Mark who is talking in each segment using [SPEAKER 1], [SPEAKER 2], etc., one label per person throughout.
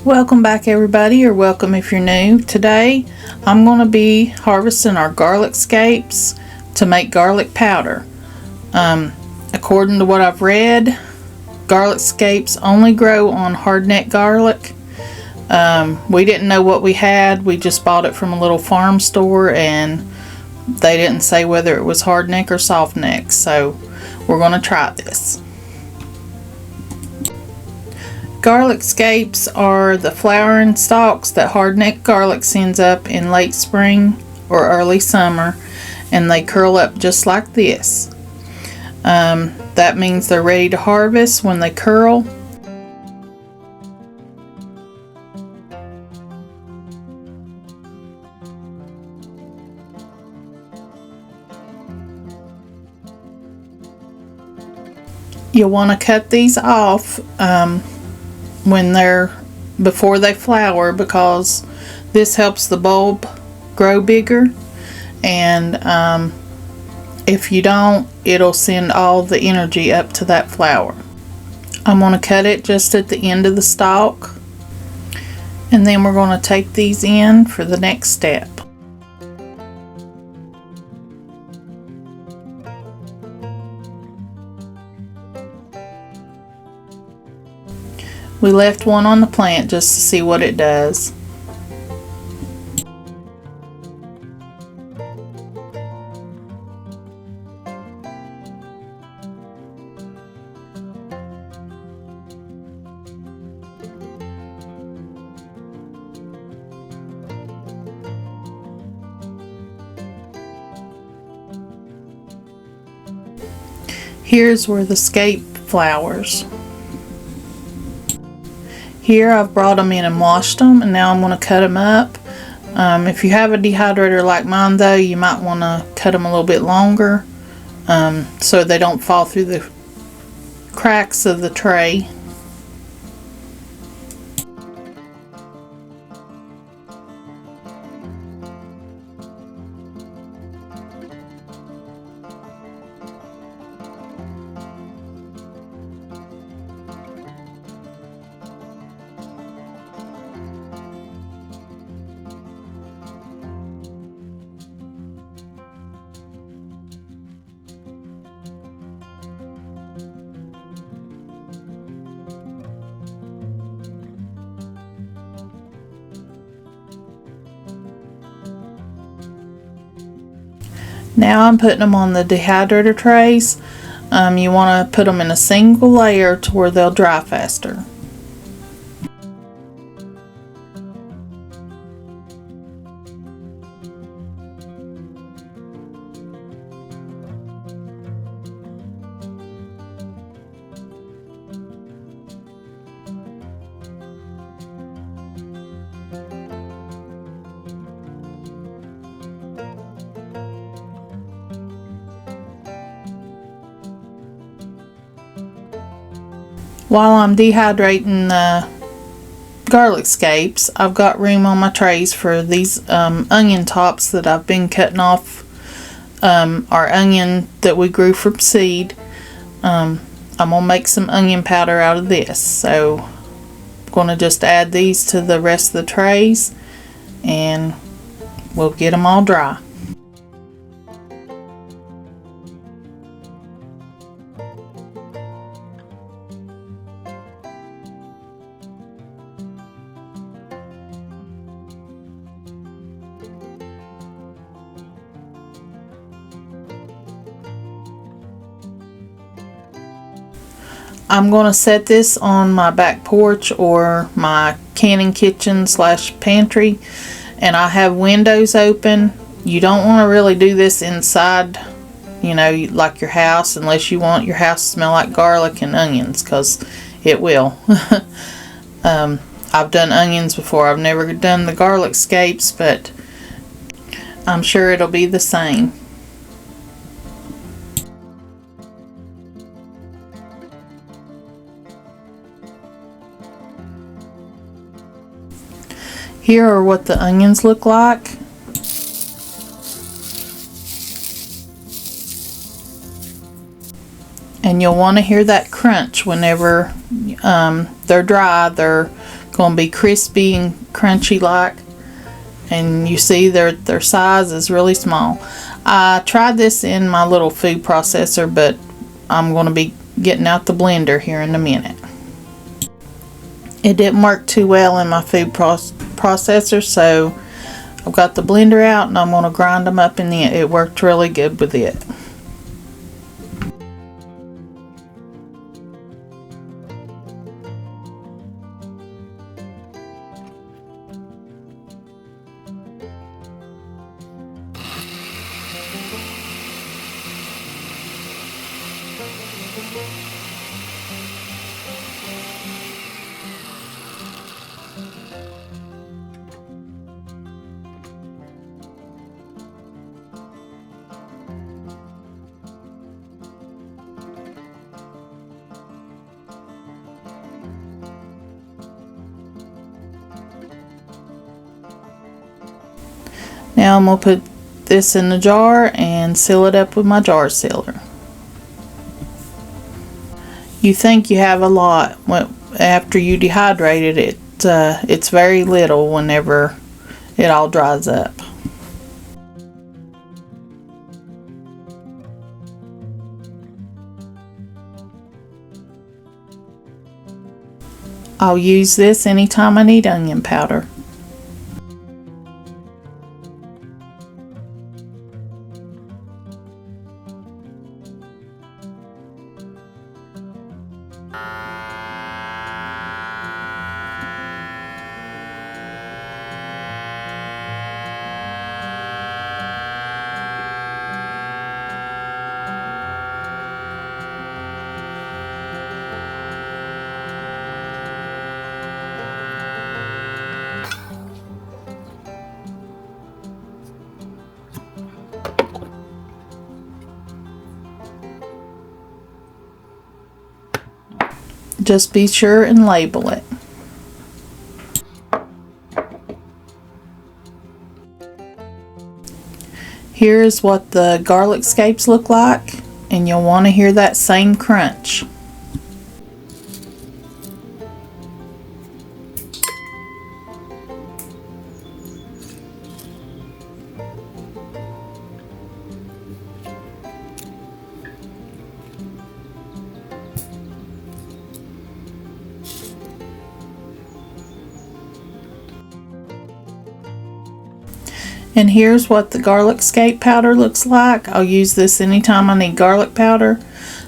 [SPEAKER 1] Welcome back everybody, or welcome if you're new. Today I'm going to be harvesting our garlic scapes to make garlic powder. According to what I've read, garlic scapes only grow on hardneck garlic. We didn't know what we had. We just bought it from a little farm store and they didn't say whether it was hardneck or softneck, so we're going to try this. Garlic scapes are the flowering stalks that hardneck garlic sends up in late spring or early summer, and they curl up just like this. That means they're ready to harvest when they curl. You'll want to cut these off before they flower, because this helps the bulb grow bigger, and if you don't, it'll send all the energy up to that flower. I'm going to cut it just at the end of the stalk, and then we're going to take these in for the next step. We left one on the plant just to see what it does. Here's where the scape flowers. Here I've brought them in and washed them, and now I'm going to cut them up. If you have a dehydrator like mine though, you might want to cut them a little bit longer so they don't fall through the cracks of the tray. Now I'm putting them on the dehydrator trays. You want to put them in a single layer to where they'll dry faster. While I'm dehydrating the garlic scapes, I've got room on my trays for these onion tops that I've been cutting off our onion that we grew from seed. I'm going to make some onion powder out of this, so I'm going to just add these to the rest of the trays and we'll get them all dry. I'm going to set this on my back porch or my canning kitchen / pantry, and I have windows open. You don't want to really do this inside, like your house, unless you want your house to smell like garlic and onions, because it will. I've done onions before. I've never done the garlic scapes, but I'm sure it'll be the same. Here are what the onions look like. And you'll want to hear that crunch whenever they're dry. They're going to be crispy and crunchy like. And you see their size is really small. I tried this in my little food processor, but I'm going to be getting out the blender here in a minute. It didn't work too well in my food processor, so I've got the blender out and I'm going to grind them up in the end. It worked really good with it. Now I'm going to put this in the jar and seal it up with my jar sealer. You think you have a lot after you dehydrate it. It's very little whenever it all dries up. I'll use this anytime I need onion powder. Just be sure and label it. Here is what the garlic scapes look like, and you'll want to hear that same crunch. And here's what the garlic scape powder looks like. I'll use this anytime I need garlic powder.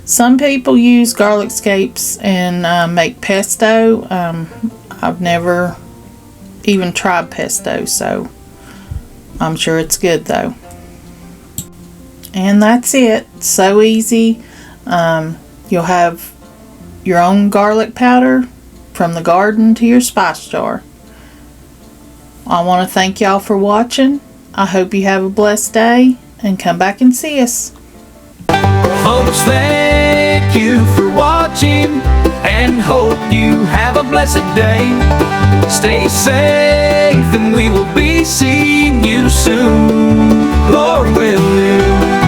[SPEAKER 1] Some people use garlic scapes and make pesto. I've never even tried pesto, so I'm sure it's good though. And that's it. So easy. You'll have your own garlic powder from the garden to your spice jar. I want to thank y'all for watching. I hope you have a blessed day and come back and see us.
[SPEAKER 2] Folks, thank you for watching and hope you have a blessed day. Stay safe and we will be seeing you soon, Lord willing.